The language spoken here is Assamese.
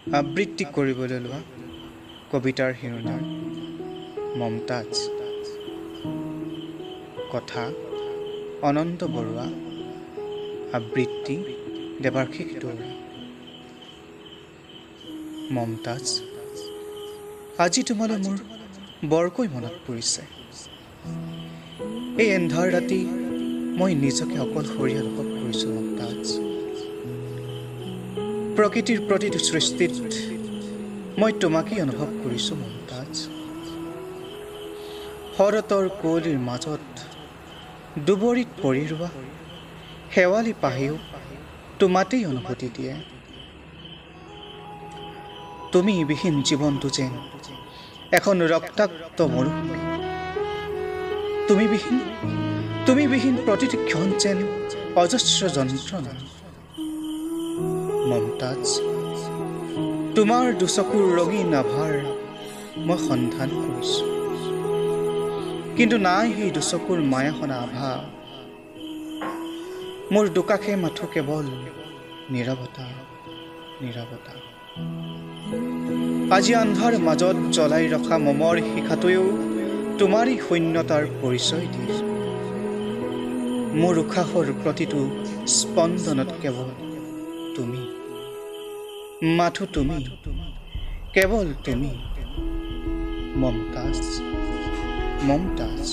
আবৃত্তি কৰিবলৈ লোৱা কবিতাৰ শিৰোনাম মমতাজ। কথা অনন্ত বৰুৱা, আবৃত্তি দেৱাশীষ দুৱৰা। মমতাজ, আজি তোমালৈ মোৰ বৰকৈ মনত পৰিছে। এই এন্ধাৰ ৰাতি মই নিজকে অকলশৰীয়া অনুভৱ কৰিছোঁ। মমতাজ, প্ৰকৃতিৰ প্ৰতিটো সৃষ্টিত মই তোমাকেই অনুভৱ কৰিছোঁ। মমতাজ, শৰতৰ কুঁৱলীৰ মাজত দুবৰিত পৰি ৰোৱা শেৱালি পাহিও তোমাতেই অনুভূতি দিয়ে। তুমি বিহীন জীৱনটো যেন এখন ৰক্তাক্ত মৰুভূমি। তুমি বিহীন প্ৰতিটো ক্ষণ যেন অজস্ৰ যন্ত্ৰণা। মমতাজ, তোমাৰ দুচকুৰ ৰঙীন আভাৰ মই সন্ধান কৰিছোঁ, কিন্তু নাই সেই দুচকুৰ মায়াসনা আভা। মোৰ দুকাষে মাথো কেৱল নীৰৱতা, নীৰৱতা। আজি আন্ধাৰ মাজত জ্বলাই ৰখা মমৰ শিখাটোৱেও তোমাৰেই শূন্যতাৰ পৰিচয় দিয়ে। মোৰ উশাহৰ প্ৰতিটো স্পন্দনত কেৱল তুমি, মাথো তুমি, কেৱল তুমি। মমতাজ, মমতাজ।